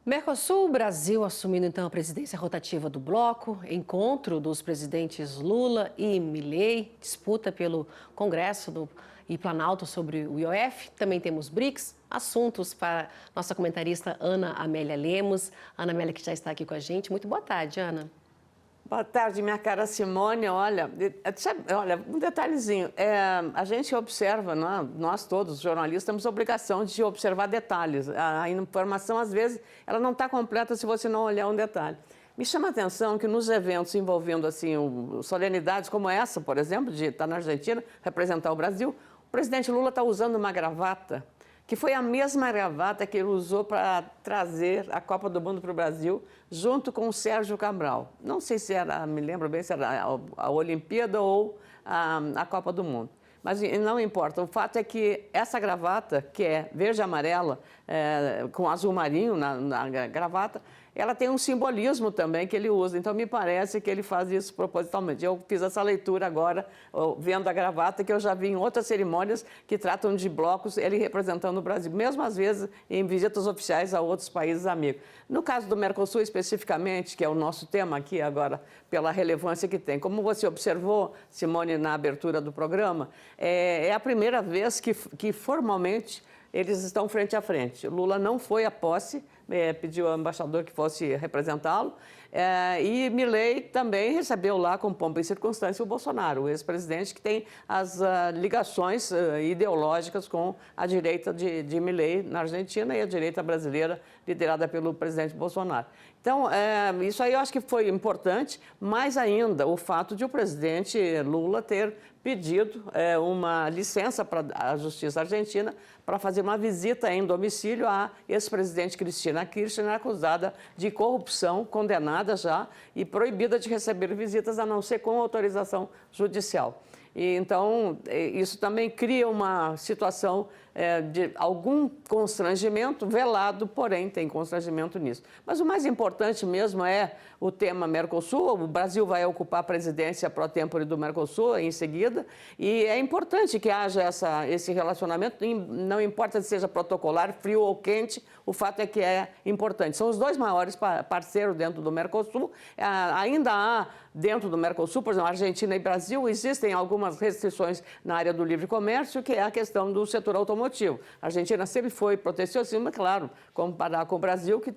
Mercosul, Brasil assumindo então a presidência rotativa do bloco, encontro dos presidentes Lula e Milei, disputa pelo Congresso e Planalto sobre o IOF. Também temos BRICS, assuntos para nossa comentarista Ana Amélia Lemos. Ana Amélia que já está aqui com a gente. Muito boa tarde, Ana. Boa tarde, minha cara Simone. Olha, um detalhezinho. A gente observa, nós todos, jornalistas, temos a obrigação de observar detalhes. A informação, às vezes, ela não está completa se você não olhar um detalhe. Me chama a atenção que nos eventos envolvendo assim, solenidades como essa, por exemplo, de estar na Argentina, representar o Brasil, o presidente Lula está usando uma gravata que foi a mesma gravata que ele usou para trazer a Copa do Mundo para o Brasil, junto com o Sérgio Cabral. Não sei se era, me lembro bem, se era a Olimpíada ou a Copa do Mundo. Mas não importa, o fato é que essa gravata, que é verde e amarela, com azul marinho na gravata, ela tem um simbolismo também que ele usa. Então, me parece que ele faz isso propositalmente. Eu fiz essa leitura agora, vendo a gravata, que eu já vi em outras cerimônias que tratam de blocos, ele representando o Brasil, mesmo às vezes em visitas oficiais a outros países amigos. No caso do Mercosul, especificamente, que é o nosso tema aqui agora, pela relevância que tem. Como você observou, Simone, na abertura do programa, é a primeira vez que formalmente eles estão frente a frente. Lula não foi à posse, pediu ao embaixador que fosse representá-lo, e Milei também recebeu lá com pompa e circunstância o Bolsonaro, o ex-presidente que tem as ligações ideológicas com a direita de Milei na Argentina e a direita brasileira liderada pelo presidente Bolsonaro. Então, isso aí eu acho que foi importante, mais ainda o fato de o presidente Lula ter pedido uma licença para a Justiça Argentina para fazer uma visita em domicílio à ex-presidente Cristina Kirchner, acusada de corrupção, condenada já e proibida de receber visitas, a não ser com autorização judicial. E, então, isso também cria uma situação de algum constrangimento velado, porém tem constrangimento nisso. Mas o mais importante mesmo é o tema Mercosul. O Brasil vai ocupar a presidência pro tempore do Mercosul em seguida, e é importante que haja esse relacionamento, não importa se seja protocolar, frio ou quente, o fato é que é importante. São os dois maiores parceiros dentro do Mercosul. Ainda há dentro do Mercosul, por exemplo, Argentina e Brasil, existem algumas restrições na área do livre comércio, que é a questão do setor automotivo. A Argentina sempre foi protecionista, claro, comparar com o Brasil, que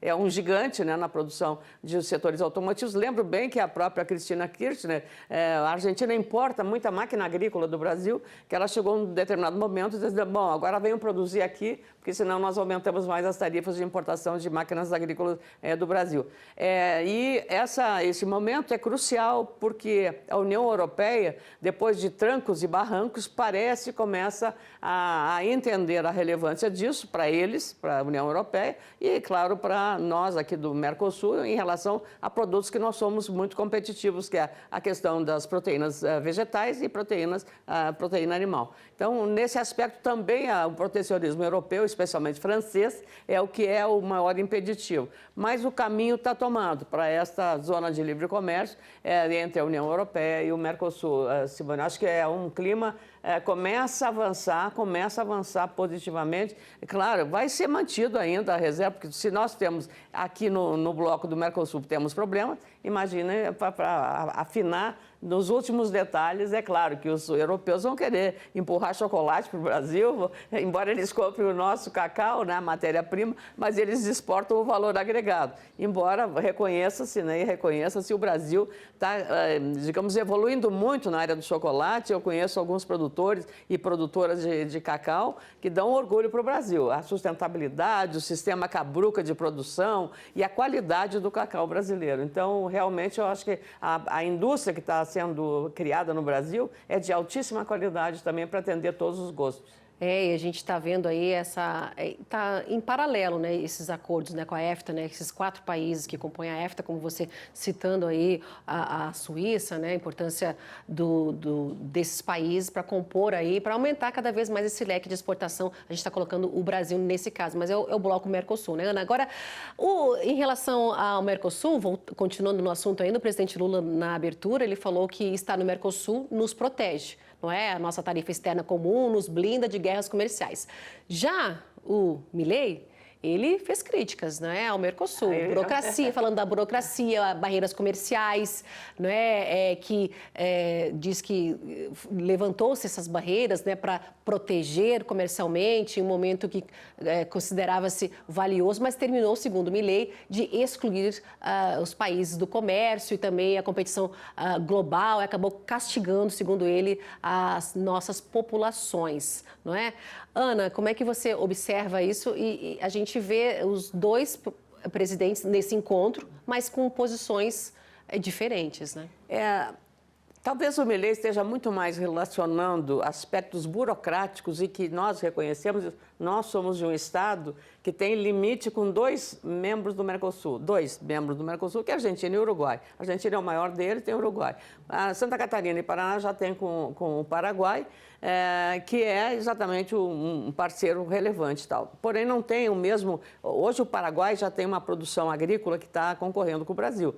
é um gigante, né, na produção de setores automotivos. Lembro bem que a própria Cristina Kirchner, a Argentina importa muita máquina agrícola do Brasil, que ela chegou em um determinado momento e disse, bom, agora venham produzir aqui, porque senão nós aumentamos mais as tarifas de importação de máquinas agrícolas do Brasil. E esse momento é crucial porque a União Europeia, depois de trancos e barrancos, começa a entender a relevância disso para eles, para a União Europeia e, claro, para nós aqui do Mercosul, em relação a produtos que nós somos muito competitivos, que é a questão das proteínas vegetais e proteína animal. Então, nesse aspecto também o protecionismo europeu, especialmente francês, é o que é o maior impeditivo. Mas o caminho está tomado para esta zona de livre comércio entre a União Europeia e o Mercosul. Simone, acho que é um clima começa a avançar positivamente. Claro, vai ser mantido ainda a reserva, porque se nós temos aqui no bloco do Mercosul temos problemas, imagine para afinar nos últimos detalhes. É claro que os europeus vão querer empurrar chocolate para o Brasil, embora eles comprem o nosso cacau, né, a matéria-prima, mas eles exportam o valor agregado. Embora reconheça-se, né, o Brasil está, digamos, evoluindo muito na área do chocolate. Eu conheço alguns produtores e produtoras de cacau que dão orgulho para o Brasil. A sustentabilidade, o sistema cabruca de produção e a qualidade do cacau brasileiro. Então, realmente, eu acho que a indústria que está sendo criada no Brasil é de altíssima qualidade também para atender todos os gostos. E a gente está vendo aí está em paralelo, né, esses acordos, né, com a EFTA, né, esses 4 países que compõem a EFTA, como você citando aí a Suíça, né, a importância desses países para compor aí, para aumentar cada vez mais esse leque de exportação. A gente está colocando o Brasil nesse caso, mas é o bloco Mercosul, né, Ana? Agora, em relação ao Mercosul, continuando no assunto ainda, o presidente Lula, na abertura, ele falou que estar no Mercosul nos protege. Não é? A nossa tarifa externa comum nos blinda de guerras comerciais. Já o Milei, ele fez críticas, né, ao Mercosul, burocracia, falando da burocracia, barreiras comerciais, né, diz que levantou-se essas barreiras, né, para proteger comercialmente em um momento que considerava-se valioso, mas terminou, segundo Milei, de excluir os países do comércio e também a competição global, e acabou castigando, segundo ele, as nossas populações, não é? Ana, como é que você observa isso? E a gente vê os dois presidentes nesse encontro, mas com posições diferentes, né? Talvez o Milei esteja muito mais relacionando aspectos burocráticos e que nós reconhecemos. Nós somos de um Estado que tem limite com dois membros do Mercosul, que é a Argentina e o Uruguai. A Argentina é o maior dele, tem o Uruguai. A Santa Catarina e Paraná já tem com o Paraguai, que é exatamente um parceiro relevante e tal. Porém, não tem o mesmo... Hoje o Paraguai já tem uma produção agrícola que está concorrendo com o Brasil.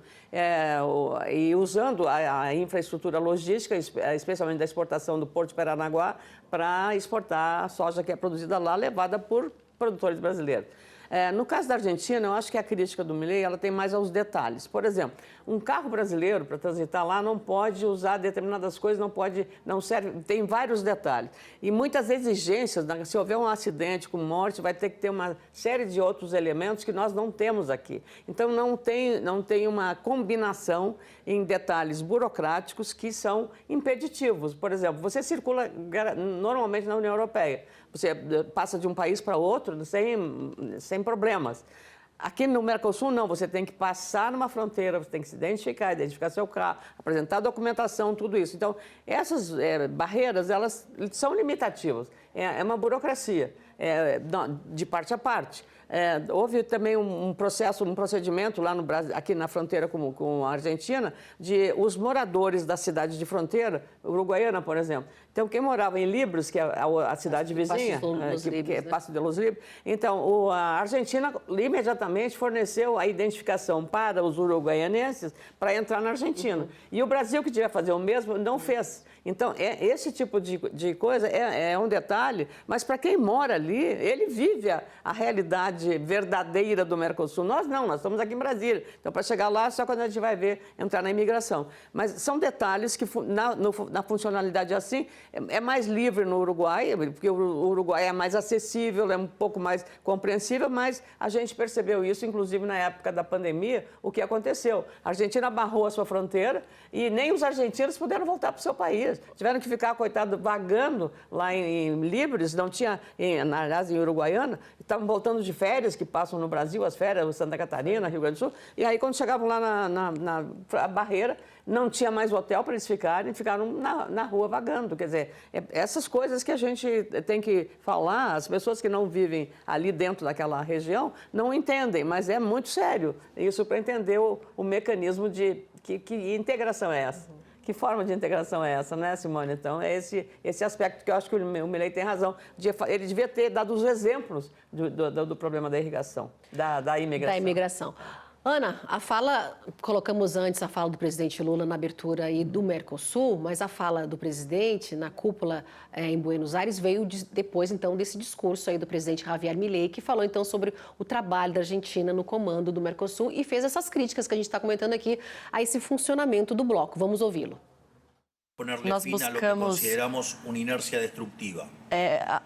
E usando a infraestrutura logística, especialmente da exportação do Porto de Paranaguá, para exportar a soja que é produzida lá, levada por produtores brasileiros. No caso da Argentina, eu acho que a crítica do Milei ela tem mais aos detalhes. Por exemplo, um carro brasileiro para transitar lá não pode usar determinadas coisas, não serve, tem vários detalhes. E muitas exigências, se houver um acidente com morte, vai ter que ter uma série de outros elementos que nós não temos aqui. Então, não tem uma combinação em detalhes burocráticos que são impeditivos. Por exemplo, você circula normalmente na União Europeia. Você passa de um país para outro sem problemas. Aqui no Mercosul, não. Você tem que passar numa fronteira, você tem que se identificar seu carro, apresentar documentação, tudo isso. Então, essas barreiras, elas são limitativas. É uma burocracia, de parte a parte. Houve também um procedimento lá no Brasil, aqui na fronteira com a Argentina, de os moradores da cidade de fronteira, Uruguaiana, por exemplo. Então, quem morava em Libres, que é a cidade vizinha, que é Paso de los Libres, então a Argentina imediatamente forneceu a identificação para os uruguaianenses para entrar na Argentina. E o Brasil, que devia fazer o mesmo, não fez. Então, esse tipo de coisa é um detalhe, mas para quem mora ali, ele vive a realidade verdadeira do Mercosul. Nós não, nós estamos aqui em Brasília. Então, para chegar lá, só quando a gente vai ver entrar na imigração. Mas são detalhes que, na funcionalidade assim, é mais livre no Uruguai, porque o Uruguai é mais acessível, é um pouco mais compreensível, mas a gente percebeu isso, inclusive na época da pandemia, o que aconteceu. A Argentina barrou a sua fronteira e nem os argentinos puderam voltar para o seu país. Tiveram que ficar, coitado, vagando lá em Libres, não tinha, aliás, em Uruguaiana, estavam voltando de férias, que passam no Brasil, as férias, Santa Catarina, Rio Grande do Sul, e aí quando chegavam lá na barreira, não tinha mais hotel para eles ficaram na rua vagando. Quer dizer, essas coisas que a gente tem que falar, as pessoas que não vivem ali dentro daquela região não entendem, mas é muito sério isso para entender o mecanismo de que integração é essa. Que forma de integração é essa, né, Simone? Então, é esse aspecto que eu acho que o Milei tem razão. Ele devia ter dado os exemplos do problema da irrigação, da imigração. Da imigração. Ana, colocamos antes a fala do presidente Lula na abertura aí do Mercosul, mas a fala do presidente na cúpula em Buenos Aires veio depois, então, desse discurso aí do presidente Javier Milei, que falou, então, sobre o trabalho da Argentina no comando do Mercosul e fez essas críticas que a gente está comentando aqui a esse funcionamento do bloco. Vamos ouvi-lo. Nós buscamos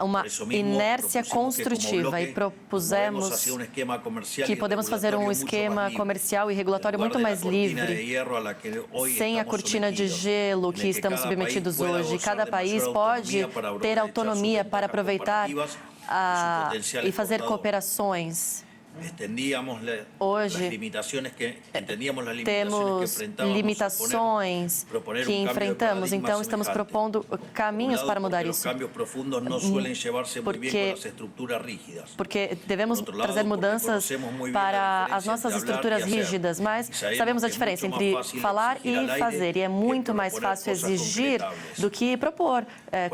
uma inércia construtiva e propusemos que podemos fazer um esquema comercial e regulatório muito mais livre, sem a cortina de gelo que estamos submetidos hoje. Cada país pode ter autonomia para aproveitar e fazer cooperações. Hoje, temos limitações que enfrentamos, então estamos propondo caminhos para mudar isso. Porque devemos trazer mudanças para as nossas estruturas rígidas, mas sabemos a diferença entre falar e fazer, e é muito mais fácil exigir do que propor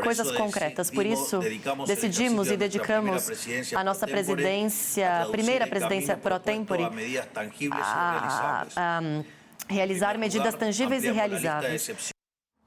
coisas concretas. Por isso, decidimos e dedicamos a nossa presidência, primeira presidência pro tempore, a realizar medidas tangíveis e realizáveis.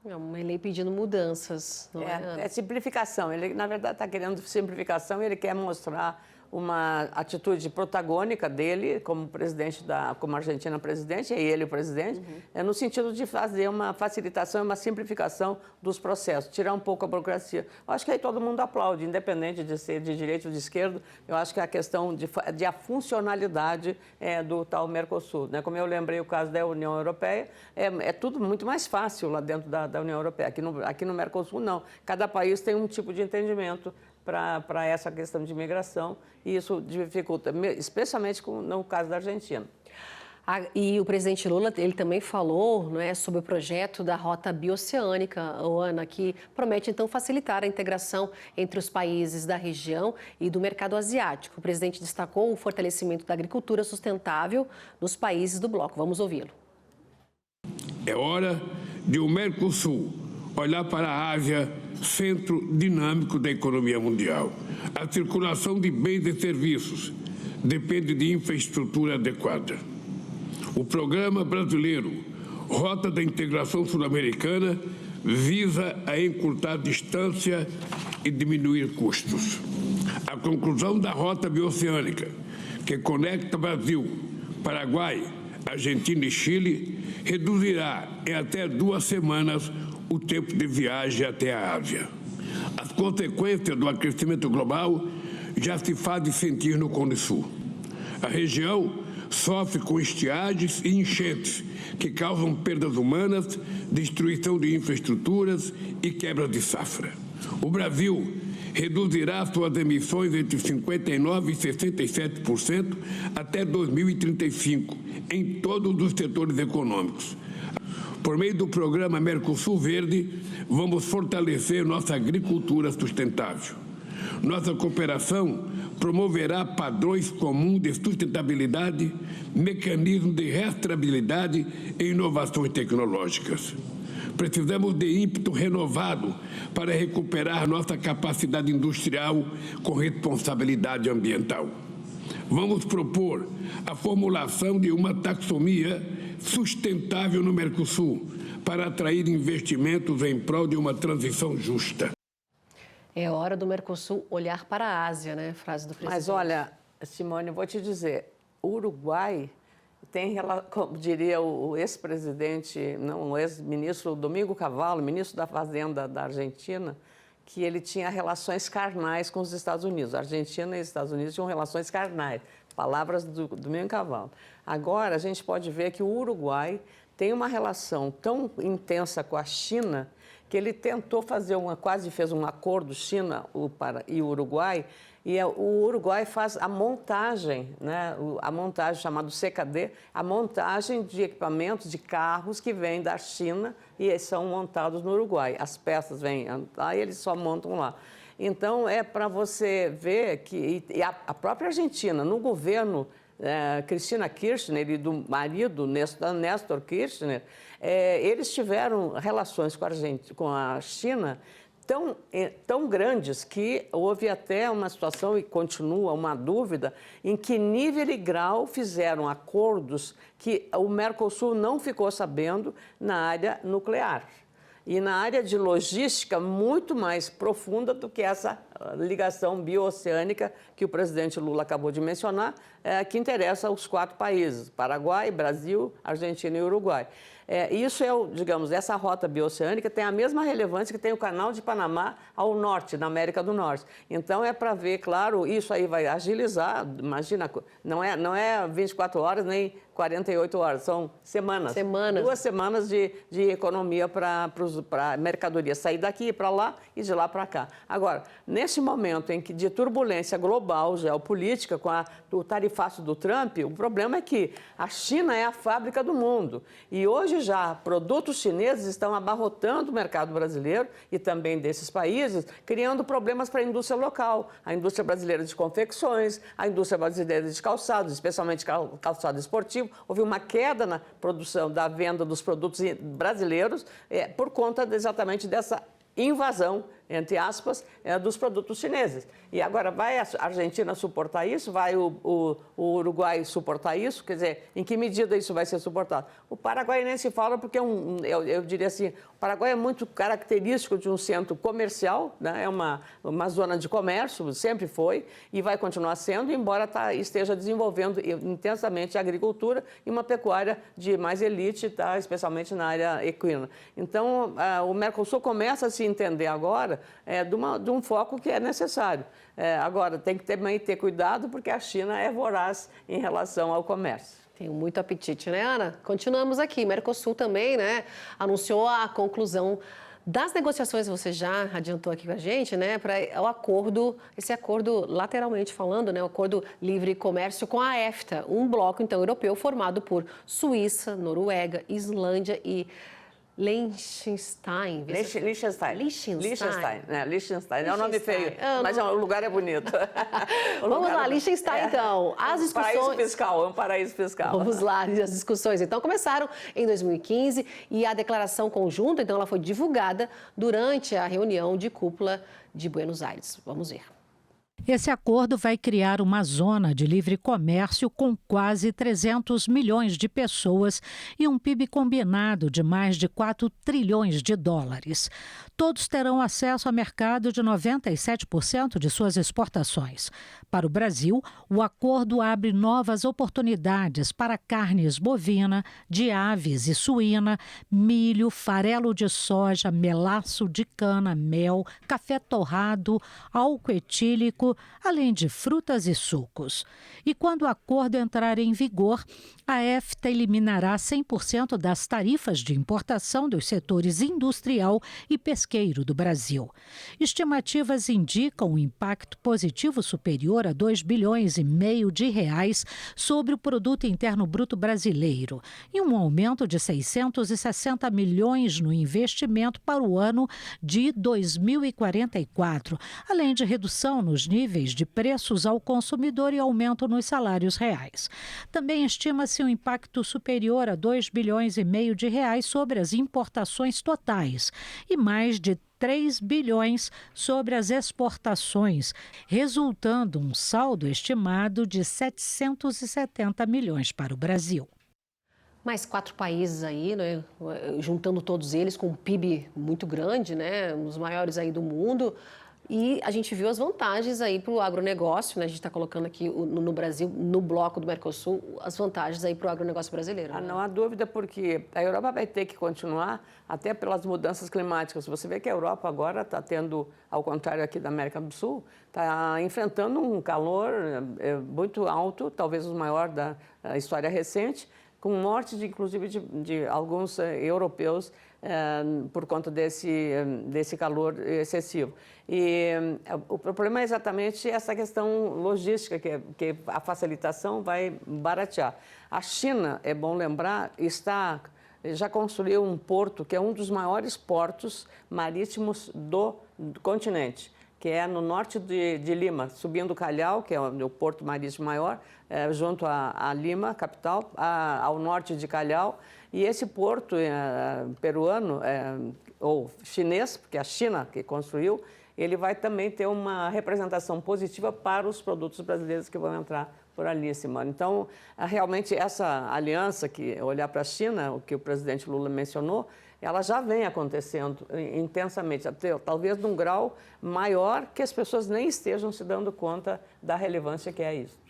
É uma lei pedindo mudanças, não é? É simplificação. Ele, na verdade, está querendo simplificação e ele quer mostrar uma atitude protagônica dele como presidente como Argentina presidente, e ele o presidente, no sentido de fazer uma facilitação e uma simplificação dos processos, tirar um pouco a burocracia. Eu acho que aí todo mundo aplaude, independente de ser de direita ou de esquerda. Eu acho que a questão de a funcionalidade do tal Mercosul, né? Como eu lembrei o caso da União Europeia, é tudo muito mais fácil lá dentro da União Europeia. Aqui no Mercosul, não. Cada país tem um tipo de entendimento para essa questão de imigração, e isso dificulta, especialmente no caso da Argentina. E o presidente Lula, ele também falou, não é, sobre o projeto da Rota Bioceânica, Ana, que promete, então, facilitar a integração entre os países da região e do mercado asiático. O presidente destacou o fortalecimento da agricultura sustentável nos países do bloco. Vamos ouvi-lo. É hora de o Mercosul olhar para a Ásia, centro dinâmico da economia mundial. A circulação de bens e serviços depende de infraestrutura adequada. O programa brasileiro Rota da Integração Sul-Americana visa a encurtar distância e diminuir custos. A conclusão da Rota Bioceânica, que conecta Brasil, Paraguai, Argentina e Chile, reduzirá em até 2 semanas o tempo de viagem até a Ásia. As consequências do aquecimento global já se fazem sentir no Cone Sul. A região sofre com estiagens e enchentes que causam perdas humanas, destruição de infraestruturas e quebra de safra. O Brasil reduzirá suas emissões entre 59% e 67% até 2035, em todos os setores econômicos. Por meio do programa Mercosul Verde, vamos fortalecer nossa agricultura sustentável. Nossa cooperação promoverá padrões comuns de sustentabilidade, mecanismos de rastreabilidade e inovações tecnológicas. Precisamos de ímpeto renovado para recuperar nossa capacidade industrial com responsabilidade ambiental. Vamos propor a formulação de uma taxonomia sustentável no Mercosul para atrair investimentos em prol de uma transição justa. É hora do Mercosul olhar para a Ásia, né? Frase do presidente. Mas olha, Simone, eu vou te dizer, o Uruguai tem, como diria o ex-presidente, não, o ex-ministro Domingo Cavallo, ministro da Fazenda da Argentina, que ele tinha relações carnais com os Estados Unidos. A Argentina e os Estados Unidos tinham relações carnais. Palavras do Domingo Cavallo. Agora, a gente pode ver que o Uruguai tem uma relação tão intensa com a China que ele tentou fazer quase fez um acordo China e Uruguai, e o Uruguai faz a montagem, né, a montagem chamada CKD, a montagem de equipamentos de carros que vêm da China e são montados no Uruguai. As peças vêm lá e eles só montam lá. Então, é para você ver que a própria Argentina, no governo Cristina Kirchner e do marido Néstor Kirchner, eles tiveram relações com a China tão grandes que houve até uma situação, e continua uma dúvida, em que nível e grau fizeram acordos que o Mercosul não ficou sabendo na área nuclear. E na área de logística muito mais profunda do que essa ligação bioceânica que o presidente Lula acabou de mencionar, que interessa aos 4 países, Paraguai, Brasil, Argentina e Uruguai. Isso digamos, essa rota bioceânica tem a mesma relevância que tem o Canal de Panamá ao norte, na América do Norte. Então, é para ver, claro, isso aí vai agilizar, imagina, não é 24 horas nem 48 horas, são semanas. 2 semanas de economia para a mercadoria sair daqui para lá e de lá para cá. Agora, nesse momento de turbulência global, geopolítica, com o tarifaço do Trump, o problema é que a China é a fábrica do mundo. E hoje já produtos chineses estão abarrotando o mercado brasileiro e também desses países, criando problemas para a indústria local. A indústria brasileira de confecções, a indústria brasileira de calçados, especialmente calçado esportivo. Houve uma queda na produção, da venda dos produtos brasileiros por conta exatamente dessa invasão entre aspas, dos produtos chineses. E agora vai a Argentina suportar isso? Vai o Uruguai suportar isso? Quer dizer, em que medida isso vai ser suportado? O Paraguai nem se fala porque eu diria assim, o Paraguai é muito característico de um centro comercial, né? É uma zona de comércio, sempre foi, e vai continuar sendo, embora esteja desenvolvendo intensamente a agricultura e uma pecuária de mais elite, especialmente na área equina. Então, o Mercosul começa a se entender agora de um foco que é necessário. Agora, tem que também ter cuidado, porque a China é voraz em relação ao comércio. Tenho muito apetite, né, Ana? Continuamos aqui. Mercosul também, né, anunciou a conclusão das negociações, você já adiantou aqui com a gente, né, para o acordo, esse acordo, lateralmente falando, né, o acordo livre comércio com a EFTA, um bloco, então, europeu formado por Suíça, Noruega, Islândia e Liechtenstein. Liechtenstein. É um nome feio, mas o lugar é bonito. Vamos lá, Liechtenstein, então. As discussões... É um paraíso fiscal. Vamos lá, as discussões, então, começaram em 2015 e a declaração conjunta, então, ela foi divulgada durante a reunião de cúpula de Buenos Aires. Vamos ver. Esse acordo vai criar uma zona de livre comércio com quase 300 milhões de pessoas e um PIB combinado de mais de 4 trilhões de dólares. Todos terão acesso a mercado de 97% de suas exportações. Para o Brasil, o acordo abre novas oportunidades para carnes bovina, de aves e suína, milho, farelo de soja, melaço de cana, mel, café torrado, álcool etílico, além de frutas e sucos. E quando o acordo entrar em vigor, a EFTA eliminará 100% das tarifas de importação dos setores industrial e pesqueiro do Brasil. Estimativas indicam um impacto positivo superior a 2,5 bilhões de reais sobre o produto interno bruto brasileiro e um aumento de 660 milhões no investimento para o ano de 2044, além de redução nos níveis de preços ao consumidor e aumento nos salários reais. Também estima-se um impacto superior a 2,5 bilhões de reais sobre as importações totais e mais de 3 bilhões sobre as exportações, resultando um saldo estimado de 770 milhões para o Brasil. Mais 4 países aí, né, juntando todos eles com um PIB muito grande, né, um dos maiores aí do mundo. E a gente viu as vantagens aí para o agronegócio, né? A gente está colocando aqui no Brasil, no bloco do Mercosul, as vantagens aí para o agronegócio brasileiro. Né? Não há dúvida, porque a Europa vai ter que continuar, até pelas mudanças climáticas. Você vê que a Europa agora está tendo, ao contrário aqui da América do Sul, está enfrentando um calor muito alto, talvez o maior da história recente, com morte, inclusive, de alguns europeus por conta desse calor excessivo. E o problema é exatamente essa questão logística, que a facilitação vai baratear. A China, é bom lembrar, já construiu um porto que é um dos maiores portos marítimos do continente, que é no norte de Lima, subindo o Callao, que é o porto marítimo maior, junto a Lima, capital, ao norte de Callao. E esse porto peruano, ou chinês, porque é a China que construiu, ele vai também ter uma representação positiva para os produtos brasileiros que vão entrar por ali, Simone. Então, realmente, essa aliança, olhar para a China, o que o presidente Lula mencionou, ela já vem acontecendo intensamente, talvez num grau maior que as pessoas nem estejam se dando conta da relevância que é isso.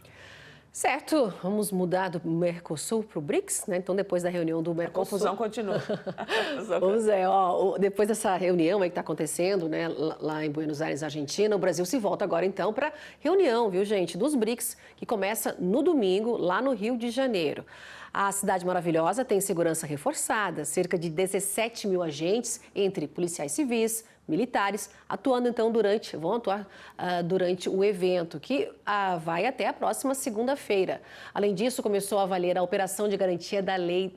Certo, vamos mudar do Mercosul para o BRICS, né? Então, depois da reunião do Mercosul... A confusão continua. Vamos ver, depois dessa reunião aí que está acontecendo, né, lá em Buenos Aires, Argentina, o Brasil se volta agora, então, para a reunião, viu, gente, dos BRICS, que começa no domingo, lá no Rio de Janeiro. A cidade maravilhosa tem segurança reforçada, cerca de 17 mil agentes, entre policiais civis, militares, atuando então vão atuar durante o evento, que vai até a próxima segunda-feira. Além disso, começou a valer a operação de garantia da lei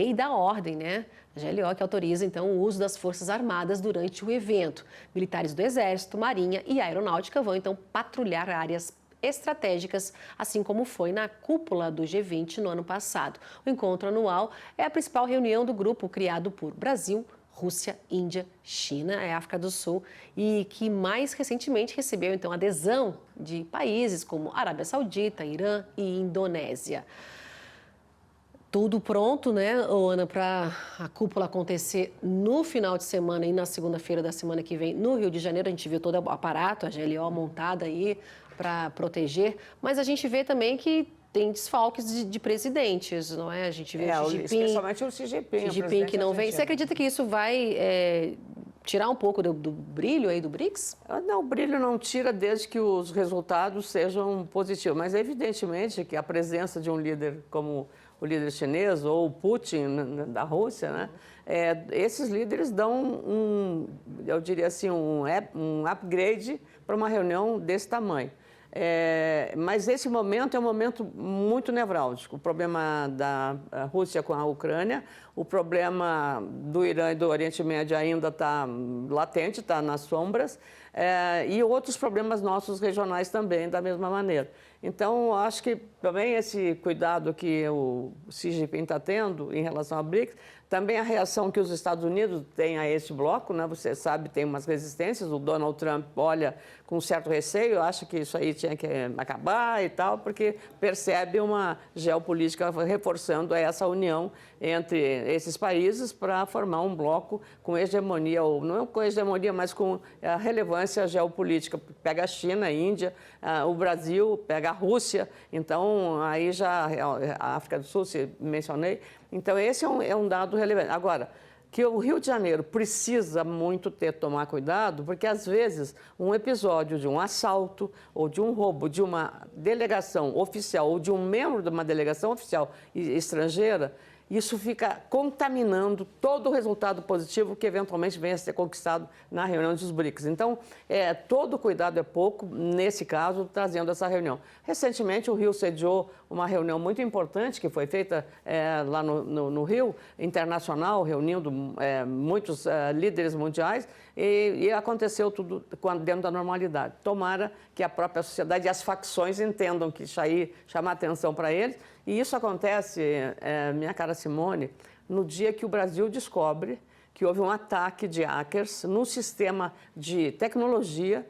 e da ordem, né? A GLO, que autoriza então o uso das Forças Armadas durante o evento. Militares do Exército, Marinha e Aeronáutica vão então patrulhar áreas estratégicas, assim como foi na cúpula do G20 no ano passado. O encontro anual é a principal reunião do grupo criado por Brasil, Rússia, Índia, China, a África do Sul, e que mais recentemente recebeu, então, adesão de países como Arábia Saudita, Irã e Indonésia. Tudo pronto, né, Ana, para a cúpula acontecer no final de semana e na segunda-feira da semana que vem no Rio de Janeiro. A gente viu todo o aparato, a GLO montada aí para proteger, mas a gente vê também que tem desfalques de presidentes, não é? A gente vê o Xi Jinping, especialmente o Xi Jinping que não vem. Você acredita que isso vai tirar um pouco do brilho aí do BRICS? Não, o brilho não tira desde que os resultados sejam positivos, mas evidentemente que a presença de um líder como o líder chinês ou o Putin da Rússia, né? Esses líderes dão eu diria assim, um upgrade para uma reunião desse tamanho. Mas esse momento é um momento muito nevrálgico. O problema da Rússia com a Ucrânia, o problema do Irã e do Oriente Médio ainda está latente, está nas sombras, e outros problemas nossos regionais também, da mesma maneira. Então, acho que também esse cuidado que o Xi Jinping está tendo em relação ao BRICS, também a reação que os Estados Unidos têm a esse bloco, né? Você sabe, tem umas resistências, o Donald Trump olha com certo receio, acha que isso aí tinha que acabar e tal, porque percebe uma geopolítica reforçando essa união entre esses países para formar um bloco com hegemonia, ou não com hegemonia, mas com a relevância geopolítica. Pega a China, a Índia, o Brasil, pega a Rússia, então aí já a África do Sul, se mencionei. Então esse é um dado relevante. Agora, que o Rio de Janeiro precisa muito tomar cuidado, porque às vezes um episódio de um assalto ou de um roubo de uma delegação oficial ou de um membro de uma delegação oficial estrangeira, isso fica contaminando todo o resultado positivo que eventualmente venha a ser conquistado na reunião dos BRICS. Então, todo cuidado é pouco, nesse caso, trazendo essa reunião. Recentemente, o Rio sediou uma reunião muito importante que foi feita lá no Rio, internacional, reunindo muitos líderes mundiais, e aconteceu tudo dentro da normalidade. Tomara que a própria sociedade e as facções entendam que isso aí chama atenção para eles. E isso acontece, minha cara Simone, no dia que o Brasil descobre que houve um ataque de hackers no sistema de tecnologia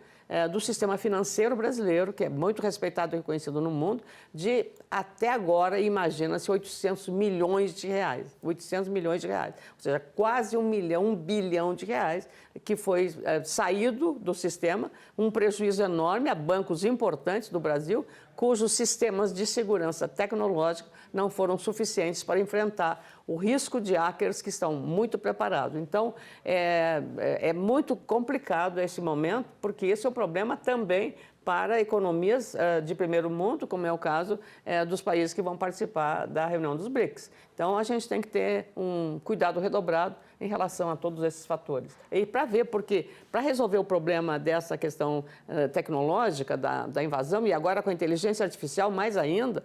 do sistema financeiro brasileiro, que é muito respeitado e reconhecido no mundo, de até agora, imagina-se, 800 milhões de reais. 800 milhões de reais. Ou seja, quase 1 bilhão de reais que foi saído do sistema, um prejuízo enorme a bancos importantes do Brasil, cujos sistemas de segurança tecnológica não foram suficientes para enfrentar o risco de hackers que estão muito preparados. Então, é muito complicado esse momento, porque esse é o problema também para economias de primeiro mundo, como é o caso dos países que vão participar da reunião dos BRICS. Então, a gente tem que ter um cuidado redobrado em relação a todos esses fatores. E para ver, porque para resolver o problema dessa questão tecnológica, da invasão, e agora com a inteligência artificial mais ainda,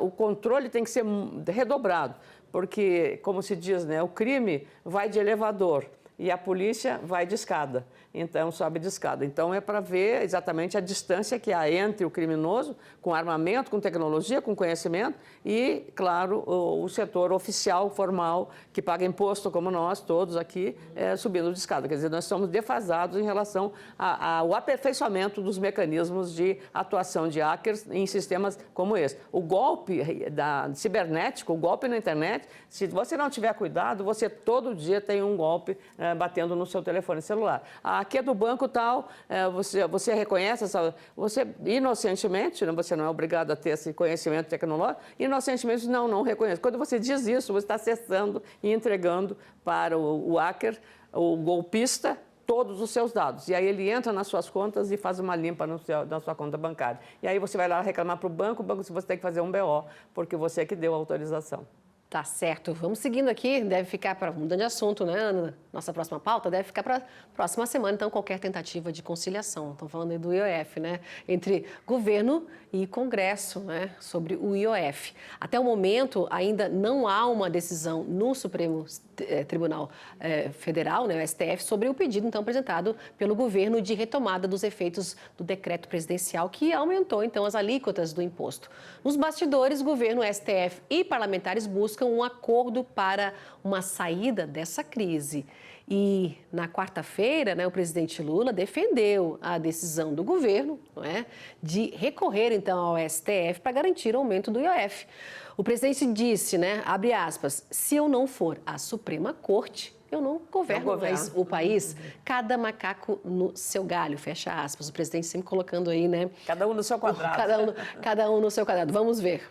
o controle tem que ser redobrado, porque, como se diz, né, o crime vai de elevador e a polícia vai de escada. Então, sobe de escada. Então, é para ver exatamente a distância que há entre o criminoso, com armamento, com tecnologia, com conhecimento, e, claro, o setor oficial, formal, que paga imposto, como nós todos aqui, subindo de escada. Quer dizer, nós estamos defasados em relação ao aperfeiçoamento dos mecanismos de atuação de hackers em sistemas como esse. O golpe cibernético, o golpe na internet, se você não tiver cuidado, você todo dia tem um golpe batendo no seu telefone celular. Aqui é do banco tal, você reconhece você inocentemente, você não é obrigado a ter esse conhecimento tecnológico, inocentemente não reconhece. Quando você diz isso, você está acessando e entregando para o hacker, o golpista, todos os seus dados. E aí ele entra nas suas contas e faz uma limpa na sua conta bancária. E aí você vai lá reclamar para o banco você tem que fazer um BO, porque você é que deu a autorização. Tá certo. Vamos seguindo aqui. Deve ficar para mudando de assunto, né, Ana? Nossa próxima pauta deve ficar para a próxima semana. Então, qualquer tentativa de conciliação. Estão falando aí do IOF, né? Entre governo e Congresso, né? Sobre o IOF. Até o momento, ainda não há uma decisão no Supremo Tribunal Federal, né, o STF, sobre o pedido, então, apresentado pelo governo de retomada dos efeitos do decreto presidencial que aumentou, então, as alíquotas do imposto. Nos bastidores, o governo, STF e parlamentares buscam buscam um acordo para uma saída dessa crise. E na quarta-feira, né, o presidente Lula defendeu a decisão do governo, não é, de recorrer então ao STF para garantir o aumento do IOF. O presidente disse, né, abre aspas, se eu não for à Suprema Corte, eu não governo mais o país. Cada macaco no seu galho, fecha aspas. O presidente sempre colocando aí, né? Cada um no seu quadrado. Cada um no seu quadrado. Vamos ver.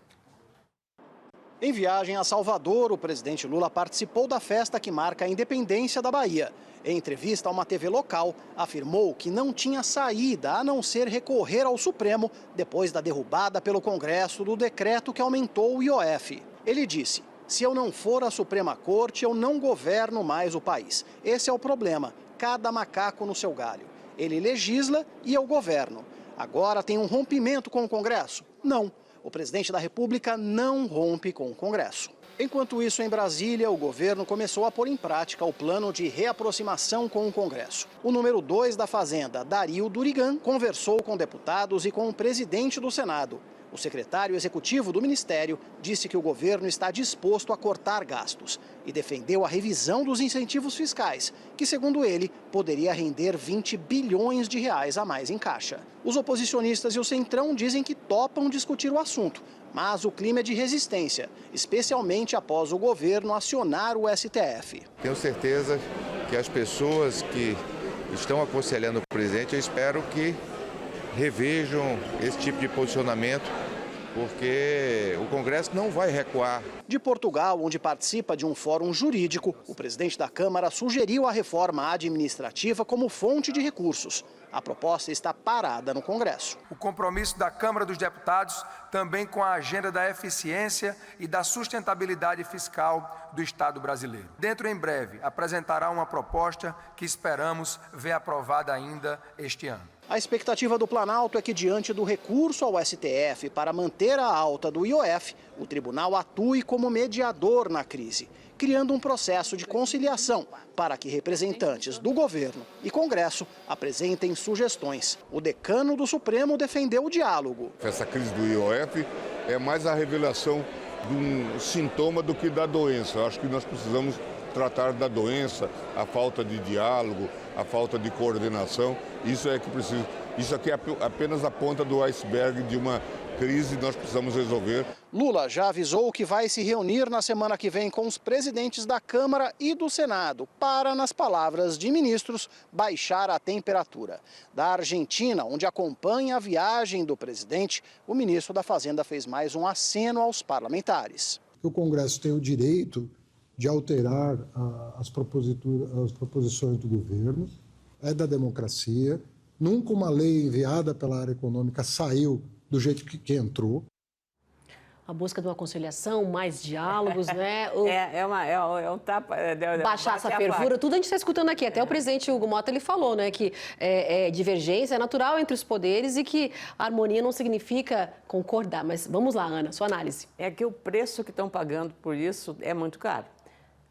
Em viagem a Salvador, o presidente Lula participou da festa que marca a independência da Bahia. Em entrevista a uma TV local, afirmou que não tinha saída a não ser recorrer ao Supremo depois da derrubada pelo Congresso do decreto que aumentou o IOF. Ele disse: se eu não for à Suprema Corte, eu não governo mais o país. Esse é o problema, cada macaco no seu galho. Ele legisla e eu governo. Agora tem um rompimento com o Congresso? Não. O presidente da República não rompe com o Congresso. Enquanto isso, em Brasília, o governo começou a pôr em prática o plano de reaproximação com o Congresso. O número 2 da Fazenda, Dario Durigan, conversou com deputados e com o presidente do Senado. O secretário executivo do Ministério disse que o governo está disposto a cortar gastos e defendeu a revisão dos incentivos fiscais, que, segundo ele, poderia render 20 bilhões de reais a mais em caixa. Os oposicionistas e o Centrão dizem que topam discutir o assunto, mas o clima é de resistência, especialmente após o governo acionar o STF. Tenho certeza que as pessoas que estão aconselhando o presidente, eu espero que revejam esse tipo de posicionamento, porque o Congresso não vai recuar. De Portugal, onde participa de um fórum jurídico, o presidente da Câmara sugeriu a reforma administrativa como fonte de recursos. A proposta está parada no Congresso. O compromisso da Câmara dos Deputados também com a agenda da eficiência e da sustentabilidade fiscal do Estado brasileiro. Dentro em breve, apresentará uma proposta que esperamos ver aprovada ainda este ano. A expectativa do Planalto é que, diante do recurso ao STF para manter a alta do IOF, o tribunal atue como mediador na crise, criando um processo de conciliação para que representantes do governo e Congresso apresentem sugestões. O decano do Supremo defendeu o diálogo. Essa crise do IOF é mais a revelação de um sintoma do que da doença. Eu acho que nós precisamos tratar da doença, a falta de diálogo, a falta de coordenação. Isso é que precisa. Isso aqui é apenas a ponta do iceberg de uma crise que nós precisamos resolver. Lula já avisou que vai se reunir na semana que vem com os presidentes da Câmara e do Senado para, nas palavras de ministros, baixar a temperatura. Da Argentina, onde acompanha a viagem do presidente, o ministro da Fazenda fez mais um aceno aos parlamentares. O Congresso tem o direito de alterar as proposições do governo, é da democracia. Nunca uma lei enviada pela área econômica saiu do jeito que entrou. A busca de uma conciliação, mais diálogos, né? Um tapa... Baixar essa fervura, tudo a gente está escutando aqui. Até o presidente Hugo Mota, ele falou, né, que divergência é natural entre os poderes e que harmonia não significa concordar. Mas vamos lá, Ana, sua análise. É que o preço que estão pagando por isso é muito caro.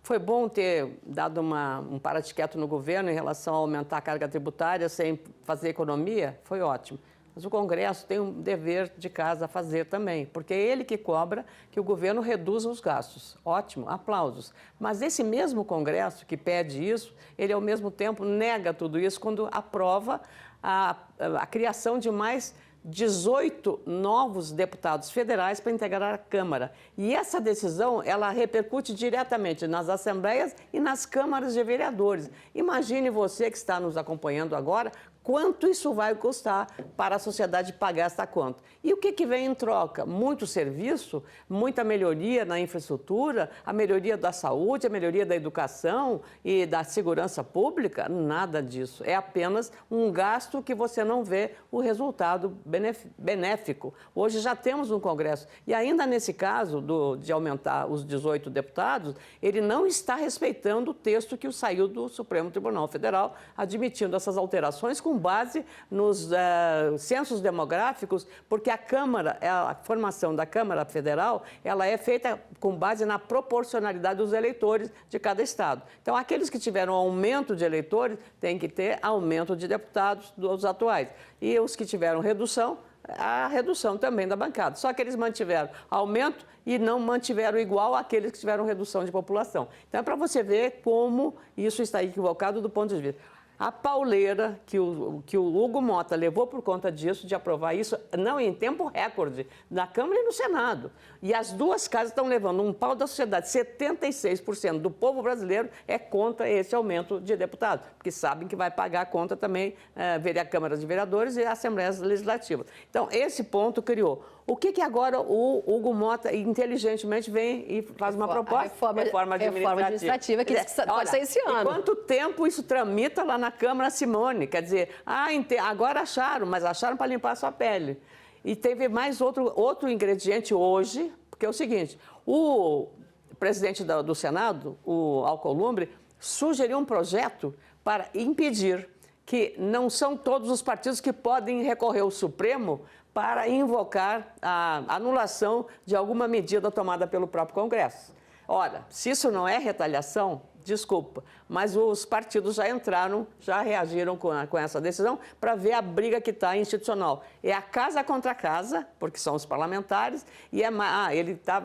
Foi bom ter dado um para-de-quieto no governo em relação a aumentar a carga tributária sem fazer economia, foi ótimo. Mas o Congresso tem um dever de casa a fazer também, porque é ele que cobra que o governo reduza os gastos. Ótimo, aplausos. Mas esse mesmo Congresso que pede isso, ele ao mesmo tempo nega tudo isso quando aprova a criação de mais 18 novos deputados federais para integrar a Câmara. E essa decisão, ela repercute diretamente nas assembleias e nas câmaras de vereadores. Imagine você que está nos acompanhando agora, quanto isso vai custar para a sociedade pagar essa conta. E o que vem em troca? Muito serviço, muita melhoria na infraestrutura, a melhoria da saúde, a melhoria da educação e da segurança pública? Nada disso. É apenas um gasto que você não vê o resultado benéfico. Hoje já temos um Congresso. E ainda nesse caso de aumentar os 18 deputados, ele não está respeitando o texto que saiu do Supremo Tribunal Federal, admitindo essas alterações com base nos censos demográficos, porque a formação da Câmara Federal, ela é feita com base na proporcionalidade dos eleitores de cada estado. Então, aqueles que tiveram aumento de eleitores têm que ter aumento de deputados dos atuais. E os que tiveram redução a redução também da bancada. Só que eles mantiveram aumento e não mantiveram igual àqueles que tiveram redução de população. Então, é para você ver como isso está equivocado do ponto de vista. A pauleira que o Hugo Mota levou por conta disso, de aprovar isso, não em tempo recorde, na Câmara e no Senado. E as duas casas estão levando um pau da sociedade. 76% do povo brasileiro é contra esse aumento de deputados, porque sabem que vai pagar a conta também a Câmara de Vereadores e a Assembleias Legislativas. Então, esse ponto criou. O que agora o Hugo Mota inteligentemente vem e faz uma proposta? Reforma administrativa, que pode ser esse ano. Quanto tempo isso tramita lá na Câmara, Simone? Quer dizer, agora acharam, mas acharam para limpar a sua pele. E teve mais outro ingrediente hoje, porque é o seguinte, o presidente do Senado, o Alcolumbre, sugeriu um projeto para impedir que não são todos os partidos que podem recorrer ao Supremo para invocar a anulação de alguma medida tomada pelo próprio Congresso. Ora, se isso não é retaliação, desculpa, mas os partidos já entraram, já reagiram com essa decisão para ver a briga que está institucional. É a casa contra a casa, porque são os parlamentares, e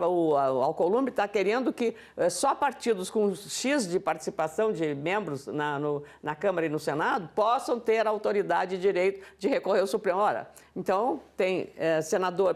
o Alcolumbre está querendo que só partidos com X de participação de membros na Câmara e no Senado possam ter autoridade e direito de recorrer ao Supremo. Ora, então tem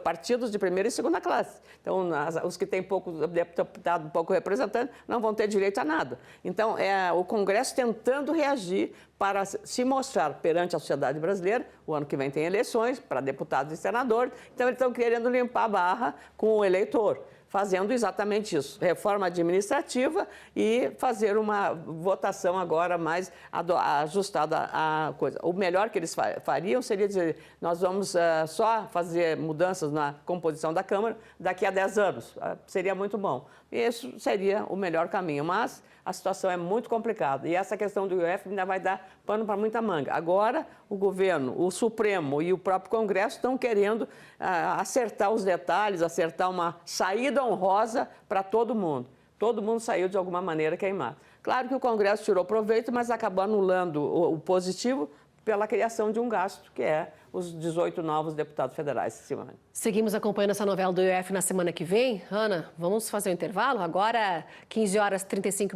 partidos de primeira e segunda classe. Então, os que têm pouco deputado, pouco representante, não vão ter direito a nada. Então, é o Congresso tentando reagir para se mostrar perante a sociedade brasileira. O ano que vem tem eleições para deputados e senadores, então eles estão querendo limpar a barra com o eleitor, fazendo exatamente isso, reforma administrativa e fazer uma votação agora mais ajustada à coisa. O melhor que eles fariam seria dizer, nós vamos só fazer mudanças na composição da Câmara daqui a 10 anos. Seria muito bom. Isso seria o melhor caminho, mas a situação é muito complicada. E essa questão do IOF ainda vai dar pano para muita manga. Agora, o governo, o Supremo e o próprio Congresso estão querendo acertar os detalhes, acertar uma saída honrosa para todo mundo. Todo mundo saiu de alguma maneira queimado. Claro que o Congresso tirou proveito, mas acabou anulando o positivo pela criação de um gasto, que é os 18 novos deputados federais, Simone. Seguimos acompanhando essa novela do IOF na semana que vem. Ana, vamos fazer um intervalo? Agora, 15 horas e 35 minutos.